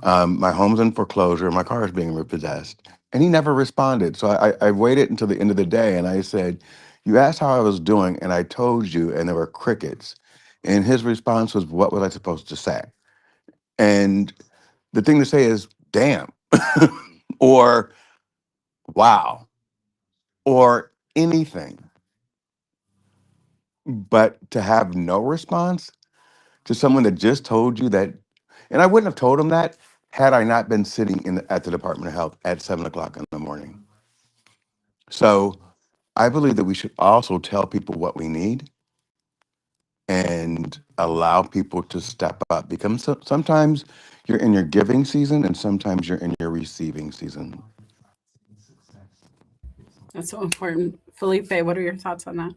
My home's in foreclosure. My car is being repossessed." And he never responded. So I waited until the end of the day and I said, "You asked how I was doing, and I told you, and there were crickets." And his response was, "What was I supposed to say?" And the thing to say is, "Damn," or "Wow," or anything. But to have no response to someone that just told you that, and I wouldn't have told him that had I not been sitting at the Department of Health at 7 o'clock in the morning. So I believe that we should also tell people what we need and allow people to step up, because sometimes you're in your giving season and sometimes you're in your receiving season. That's so important. Felipe, what are your thoughts on that?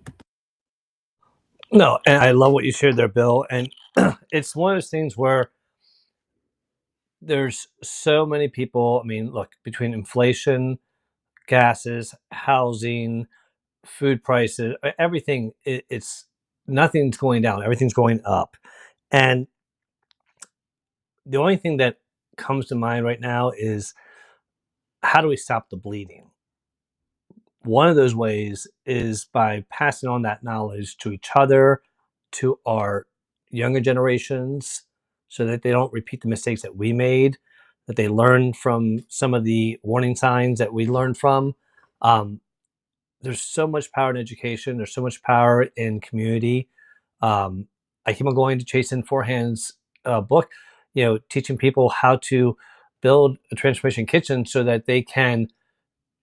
No, and I love what you shared there, Bill. And it's one of those things where there's so many people. I mean, look, between inflation, gases, housing, food prices, everything, it's nothing's going down, everything's going up. And the only thing that comes to mind right now is, how do we stop the bleeding? One of those ways is by passing on that knowledge to each other, to our younger generations, so that they don't repeat the mistakes that we made, that they learn from some of the warning signs that we learned from. Um, there's so much power in education. There's so much power in community. I keep on going to Jason Forehand's book, teaching people how to build a transformation kitchen so that they can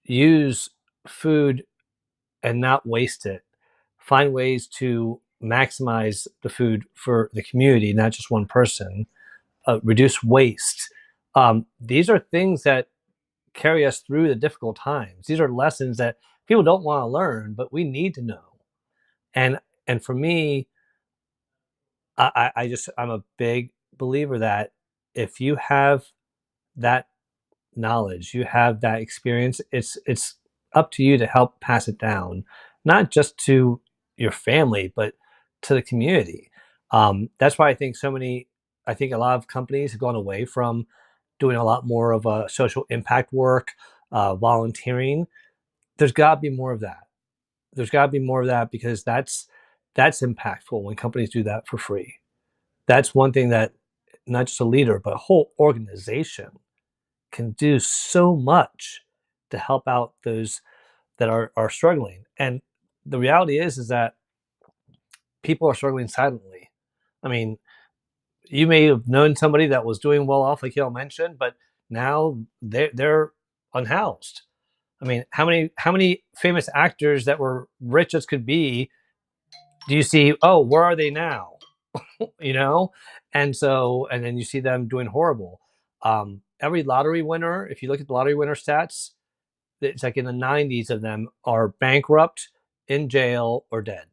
use food and not waste it. Find ways to maximize the food for the community, not just one person. Reduce waste. These are things that carry us through the difficult times. These are lessons that people don't want to learn, but we need to know. And and for me, I'm a big believer that if you have that knowledge, you have that experience, it's up to you to help pass it down, not just to your family, but to the community. That's why I think a lot of companies have gone away from doing a lot more of a social impact work, volunteering. There's got to be more of that. There's got to be more of that, because that's impactful when companies do that for free. That's one thing that not just a leader, but a whole organization can do so much to help out those that are struggling. And the reality is that people are struggling silently. I mean, you may have known somebody that was doing well off, like y'all mentioned, but now they're unhoused. I mean, how many famous actors that were rich as could be do you see? Oh, where are they now? you know, and then you see them doing horrible. Every lottery winner, if you look at the lottery winner stats, it's like in the 90s of them are bankrupt, in jail, or dead.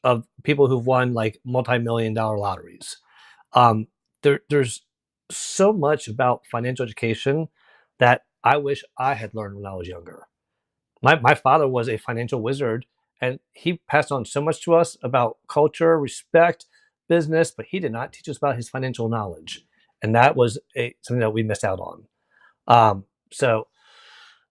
of people who've won like multi-million-dollar lotteries. There's so much about financial education that I wish I had learned when I was younger. My father was a financial wizard, and he passed on so much to us about culture, respect, business, but he did not teach us about his financial knowledge, and that was something that we missed out on. So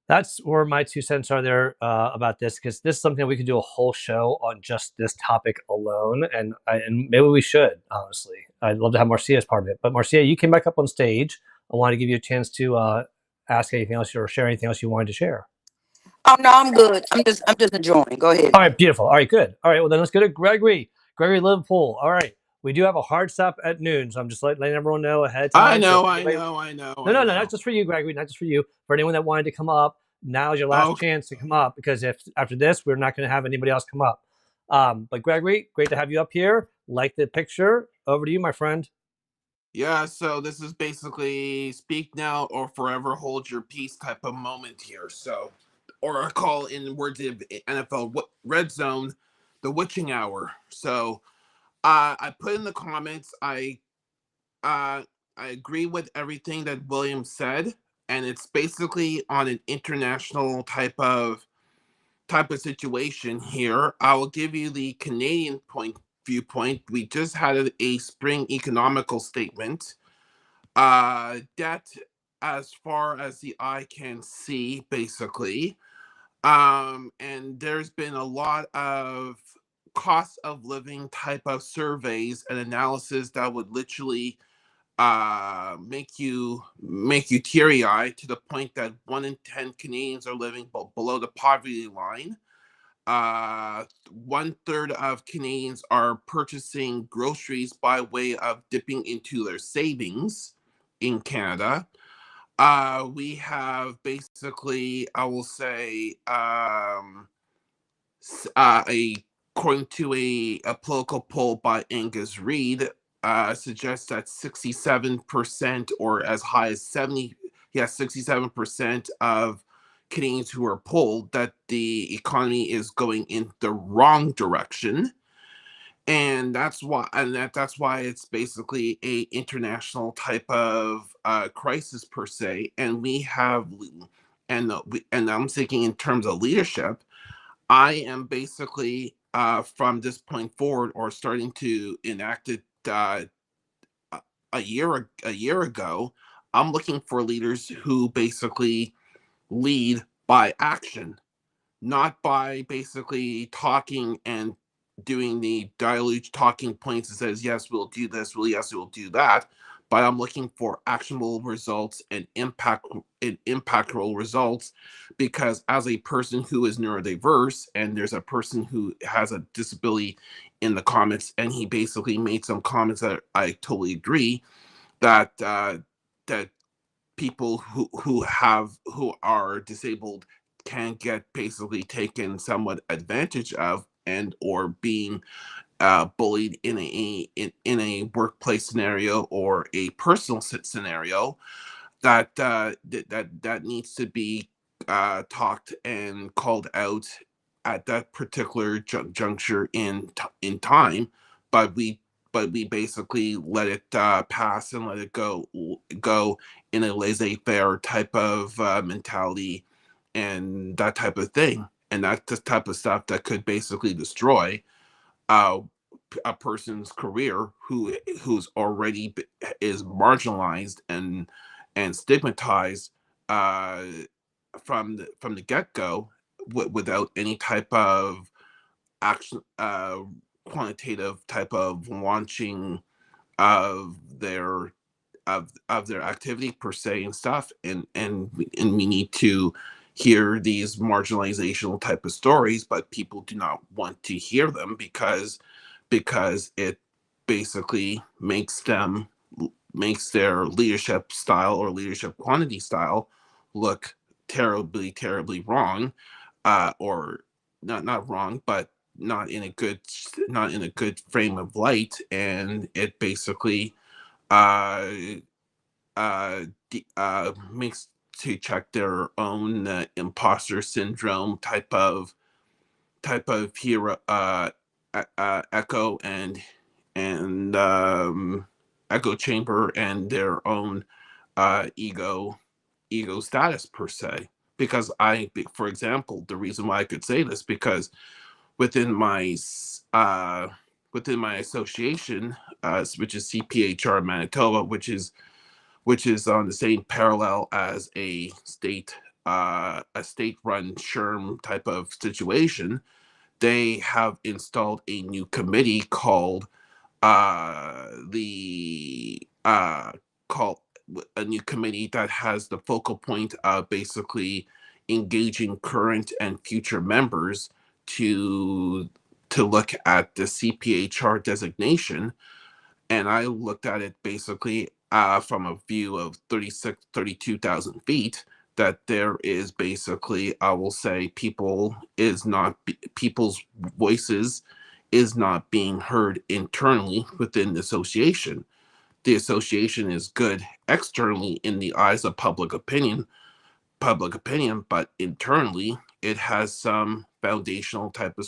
that's where my 2 cents are there about this, because this is something that we could do a whole show on just this topic alone, and maybe we should. Honestly, I'd love to have Marcia as part of it. But Marcia, you came back up on stage. I want to give you a chance to ask anything else or share anything else you wanted to share. Oh no, I'm good. I'm just enjoying. Go ahead. All right, beautiful. All right, good. All right, well then let's go to Gregory. Gregory Liverpool. All right, we do have a hard stop at noon, so I'm just letting everyone know ahead of time. So no, not just for you, Gregory, not just for you. For anyone that wanted to come up, now is your last chance to come up, because if after this, we're not going to have anybody else come up. But Gregory, great to have you up here. Like the picture. Over to you, my friend. Yeah, so this is basically speak now or forever hold your peace type of moment here. So, or I call in words of NFL red zone, the witching hour. So, I put in the comments, I agree with everything that William said, and it's basically on an international type of situation here. I will give you the Canadian viewpoint. We just had a spring economical statement. Debt as far as the eye can see, basically. And there's been a lot of cost of living type of surveys and analysis that would literally make you teary-eyed, to the point that 1 in 10 Canadians are living below the poverty line. 1/3 of Canadians are purchasing groceries by way of dipping into their savings in Canada. We have basically, I will say, according to a political poll by Angus Reid, suggests that 67%, or as high as 67% of Canadians who are polled, that the economy is going in the wrong direction. And that's why it's basically a international type of crisis per se. And we have, and I'm thinking in terms of leadership. I am basically from this point forward, or starting to enact it a year ago. I'm looking for leaders who basically lead by action, not by basically talking and doing the dilute talking points that says, yes, we'll do this, well, yes, we'll do that. But I'm looking for actionable results and impactful results, because as a person who is neurodiverse, and there's a person who has a disability in the comments, and he basically made some comments that I totally agree, that that people who are disabled can get basically taken somewhat advantage of, and or being bullied in a workplace scenario or a personal scenario, that needs to be talked and called out at that particular juncture in time. But we basically let it pass and let it go in a laissez-faire type of mentality, and that type of thing. And that's the type of stuff that could basically destroy uh, a person's career who's already is marginalized and stigmatized uh, from the get-go, without any type of action, quantitative type of launching of their their activity per se and stuff. And we need to hear these marginalizational type of stories, but people do not want to hear them, because it basically makes their leadership style or leadership quantity style look terribly wrong, or not wrong, but not in a good frame of light. And it basically uh makes to check their own imposter syndrome type of hero echo and echo chamber and their own ego status per se. Because for example, the reason why I could say this, because within my association, which is CPHR Manitoba, which is on the same parallel as a state-run SHRM type of situation, they have installed a new committee called a new committee that has the focal point of basically engaging current and future members to look at the CPHR designation. And I looked at it basically from a view of 32,000 feet, that there is basically, I will say, people's voices is not being heard internally within the association. The association is good externally in the eyes of public opinion, but internally it has some foundational type of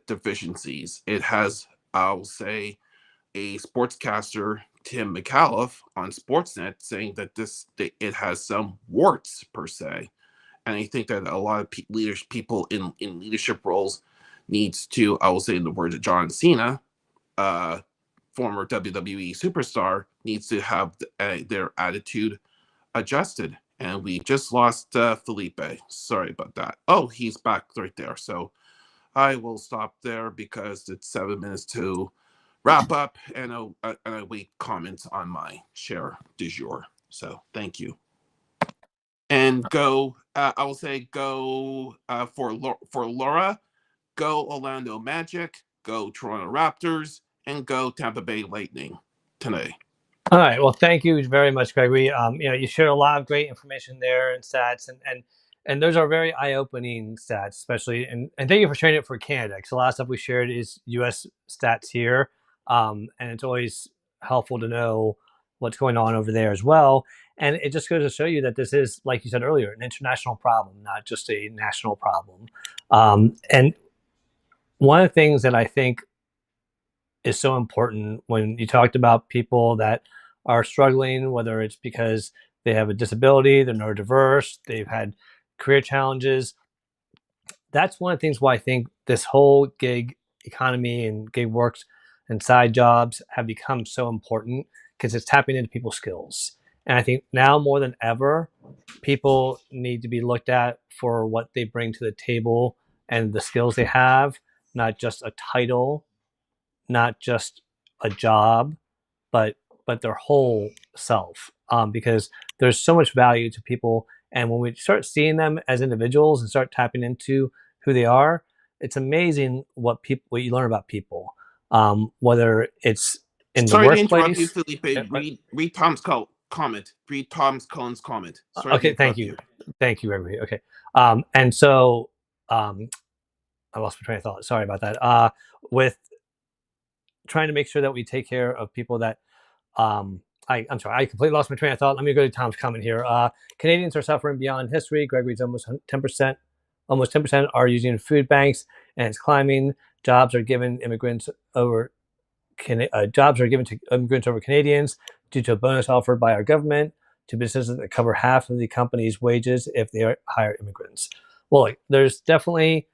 deficiencies. It has, I'll say, a sportscaster, Tim McAuliffe, on Sportsnet saying that it has some warts per se. And I think that a lot of people in leadership roles needs to, I will say in the words of John Cena, former WWE superstar, needs to have their attitude adjusted. And we just lost Felipe. Sorry about that. Oh, he's back right there. So I will stop there because it's 7 minutes to wrap up, and I wait comments on my share du jour. So thank you. And go, I will say go for Laura, go Orlando Magic, go Toronto Raptors, and go Tampa Bay Lightning today. All right. Well, thank you very much, Gregory. You shared a lot of great information there and stats, and those are very eye-opening stats, especially. And thank you for sharing it for Canada, because a lot of stuff we shared is U.S. stats here, and it's always helpful to know what's going on over there as well. And it just goes to show you that this is, like you said earlier, an international problem, not just a national problem. And one of the things that I think is so important when you talked about people that are struggling, whether it's because they have a disability, they're neurodiverse, they've had career challenges. That's one of the things why I think this whole gig economy and gig works and side jobs have become so important, because it's tapping into people's skills. And I think now more than ever, people need to be looked at for what they bring to the table and the skills they have, not just a title, not just a job, but their whole self, because there's so much value to people. And when we start seeing them as individuals and start tapping into who they are, it's amazing what you learn about people, whether it's in the workplace. Sorry to interrupt you, Felipe. Read Tom's comment. Read Tom's Cohen's comment. Sorry okay, thank you. Thank you, everybody. Okay. And so I lost my train of thought. Sorry about that. With trying to make sure that we take care of people that I'm sorry, I completely lost my train of thought. Let me go to Tom's comment here. Canadians are suffering beyond history. Gregory's almost 10%. Almost 10% are using food banks, and it's climbing. Jobs are given to immigrants over Canadians due to a bonus offered by our government to businesses that cover half of the company's wages if they hire immigrants. Well, there's definitely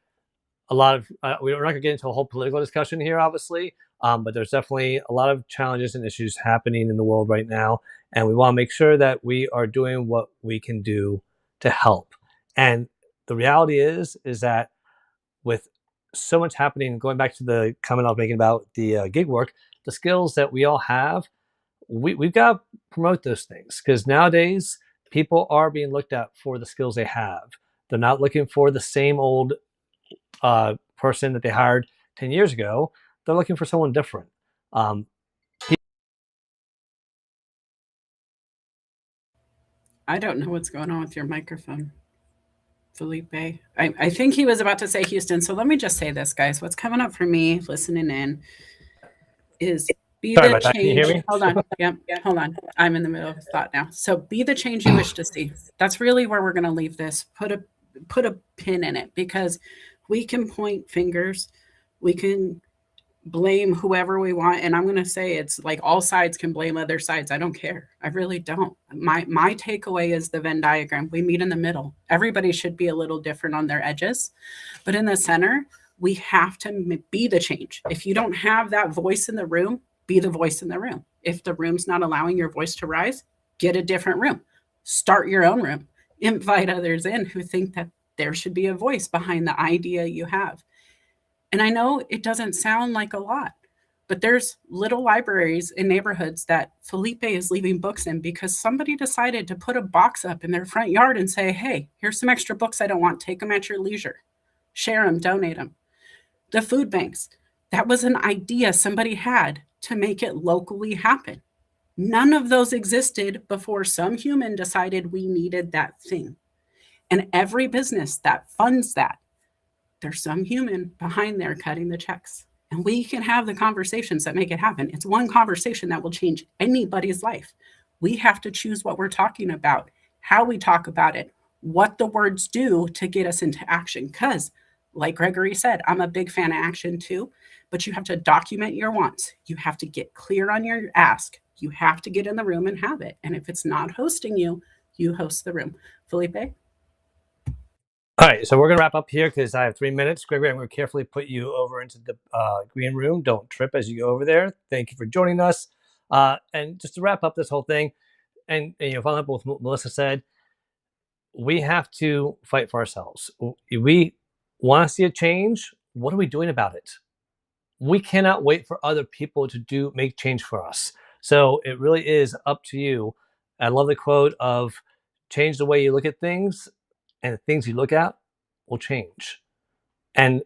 a lot of, we're not going to get into a whole political discussion here, obviously, but there's definitely a lot of challenges and issues happening in the world right now. And we want to make sure that we are doing what we can do to help. And the reality is that with so much happening, going back to the comment I was making about the gig work, the skills that we all have, we've got to promote those things, because nowadays people are being looked at for the skills they have. They're not looking for the same old person that they hired 10 years ago. They're looking for someone different. I don't know what's going on with your microphone, Felipe. I think he was about to say Houston. So let me just say this, guys. What's coming up for me listening in is be Sorry the about that. Can you hear change. me? Hold on. Yep. Hold on. I'm in the middle of a thought now. So be the change you wish to see. That's really where we're going to leave this. Put a pin in it, because We can point fingers. We can blame whoever we want. And I'm going to say it's like all sides can blame other sides. I don't care. I really don't. My takeaway is the Venn diagram. We meet in the middle. Everybody should be a little different on their edges, but in the center, we have to be the change. If you don't have that voice in the room, be the voice in the room. If the room's not allowing your voice to rise, get a different room. Start your own room. Invite others in who think that there should be a voice behind the idea you have. And I know it doesn't sound like a lot, but there's little libraries in neighborhoods that Felipe is leaving books in because somebody decided to put a box up in their front yard and say, hey, here's some extra books I don't want. Take them at your leisure. Share them, donate them. The food banks, that was an idea somebody had to make it locally happen. None of those existed before some human decided we needed that thing. And every business that funds that, there's some human behind there cutting the checks. And we can have the conversations that make it happen. It's one conversation that will change anybody's life. We have to choose what we're talking about, how we talk about it, what the words do to get us into action. Because, like Gregory said, I'm a big fan of action too, but you have to document your wants. You have to get clear on your ask. You have to get in the room and have it. And if it's not hosting you, you host the room. Felipe? All right, so we're going to wrap up here because I have 3 minutes. Gregory, I'm going to carefully put you over into the green room. Don't trip as you go over there. Thank you for joining us. And just to wrap up this whole thing, and following up with what Melissa said, we have to fight for ourselves. We want to see a change. What are we doing about it? We cannot wait for other people to make change for us. So it really is up to you. I love the quote of change the way you look at things, and the things you look at will change. And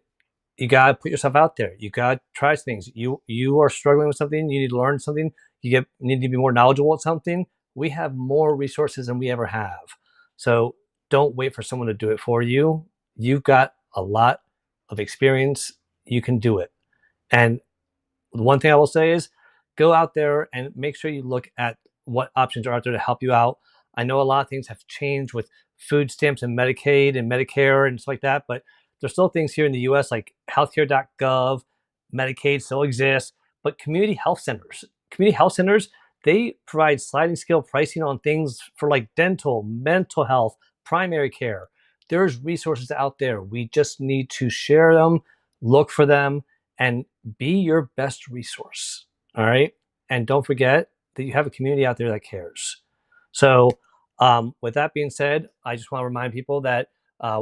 you got to put yourself out there. You got to try things. You are struggling with something. You need to learn something. You need to be more knowledgeable at something. We have more resources than we ever have. So don't wait for someone to do it for you. You've got a lot of experience. You can do it. And the one thing I will say is go out there and make sure you look at what options are out there to help you out. I know a lot of things have changed with food stamps and Medicaid and Medicare and stuff like that, but there's still things here in the US like healthcare.gov, Medicaid still exists, but community health centers, they provide sliding scale pricing on things for like dental, mental health, primary care. There's resources out there. We just need to share them, look for them, and be your best resource. All right. And don't forget that you have a community out there that cares. So with that being said, I just want to remind people that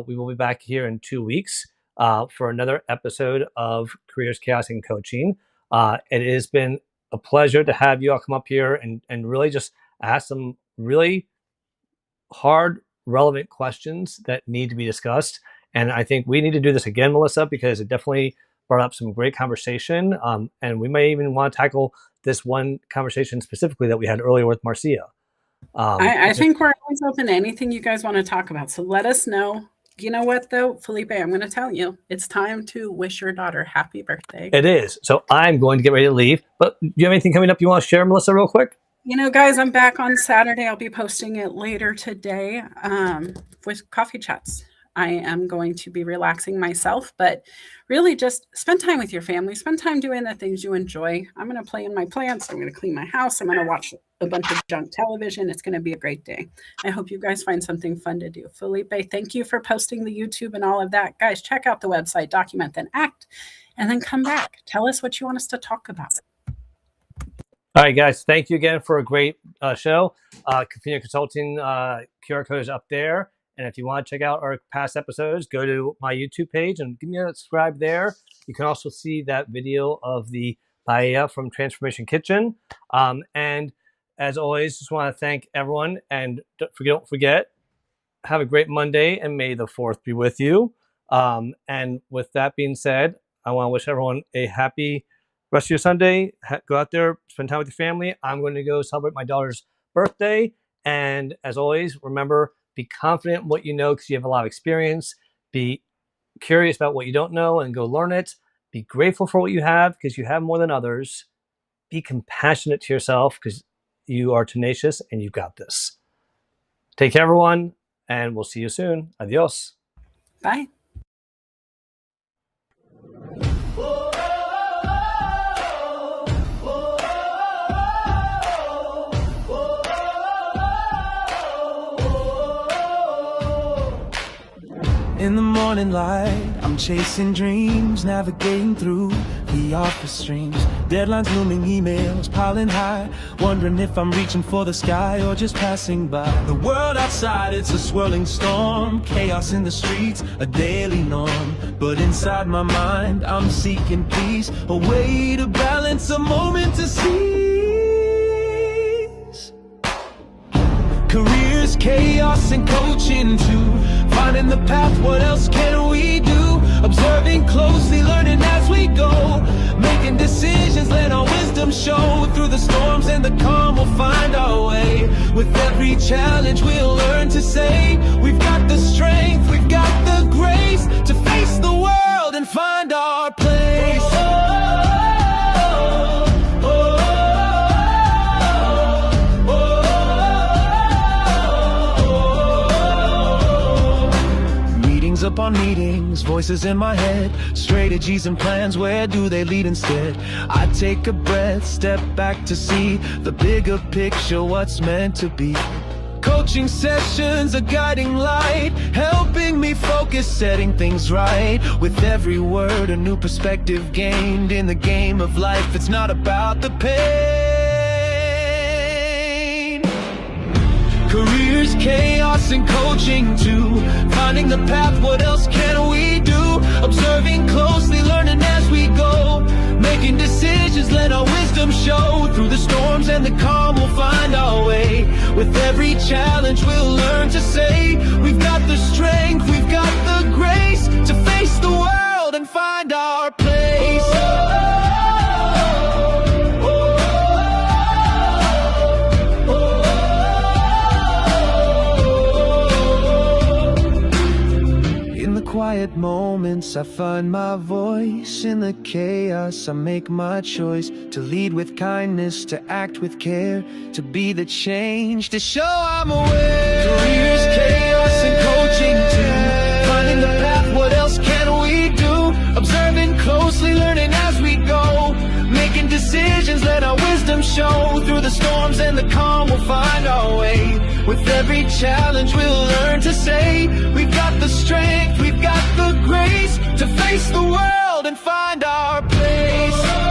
we will be back here in 2 weeks for another episode of Careers, Chaos, and Coaching. It has been a pleasure to have you all come up here and really just ask some really hard, relevant questions that need to be discussed. And I think we need to do this again, Melissa, because it definitely brought up some great conversation. And we may even want to tackle this one conversation specifically that we had earlier with Marcia. I think we're always open to anything you guys want to talk about. So let us know. You know what, though, Felipe, I'm going to tell you, it's time to wish your daughter happy birthday. It is. So I'm going to get ready to leave. But do you have anything coming up you want to share, Melissa, real quick? Guys, I'm back on Saturday. I'll be posting it later today with coffee chats. I am going to be relaxing myself, but really just spend time with your family. Spend time doing the things you enjoy. I'm going to play in my plants. I'm going to clean my house. I'm going to watch a bunch of junk television. It's going to be a great day. I hope you guys find something fun to do. Felipe, thank you for posting the YouTube and all of that. Guys, check out the website, Document Then Act, and then come back. Tell us what you want us to talk about. All right, guys. Thank you again for a great show. Convenient Consulting QR code is up there. And if you want to check out our past episodes, go to my YouTube page and give me a subscribe there. You can also see that video of the paella from Transformation Kitchen. And as always, just want to thank everyone. And don't forget, have a great Monday, and may the 4th be with you. And with that being said, I want to wish everyone a happy rest of your Sunday. Go out there, spend time with your family. I'm going to go celebrate my daughter's birthday. And as always, remember, be confident in what you know because you have a lot of experience. Be curious about what you don't know and go learn it. Be grateful for what you have because you have more than others. Be compassionate to yourself because you are tenacious and you've got this. Take care, everyone, and we'll see you soon. Adios. Bye. In the morning light, I'm chasing dreams, navigating through the office streams. Deadlines looming, emails piling high, wondering if I'm reaching for the sky or just passing by. The world outside, it's a swirling storm, chaos in the streets, a daily norm. But inside my mind, I'm seeking peace, a way to balance, a moment to seize. Careers, chaos, and coaching too. Finding the path, what else can we do? Observing closely, learning as we go. Making decisions, let our wisdom show. Through the storms and the calm, we'll find our way. With every challenge, we'll learn to say, we've got the strength, we've got the grace to face the world and find our place. Upon meetings, voices in my head, strategies and plans, where do they lead instead? I take a breath, step back to see the bigger picture, what's meant to be. Coaching sessions, a guiding light, helping me focus, setting things right. With every word, a new perspective gained. In the game of life, it's not about the pain. Careers, chaos, and coaching too. Finding the path, what else can we do? Observing closely, learning as we go. Making decisions, let our wisdom show. Through the storms and the calm, we'll find our way. With every challenge, we'll learn to say, we've got the strength, we've got the grace to face the world and find our place. Quiet moments, I find my voice. In the chaos, I make my choice to lead with kindness, to act with care, to be the change, to show I'm aware. Careers, chaos, and coaching too. Finding the path, what else can we do? Observing closely, learning as we go. Making decisions, let our wisdom show. Through the storms and the calm, we'll find our way. With every challenge, we'll learn to say, we've got the strength, we've got the grace to face the world and find our place.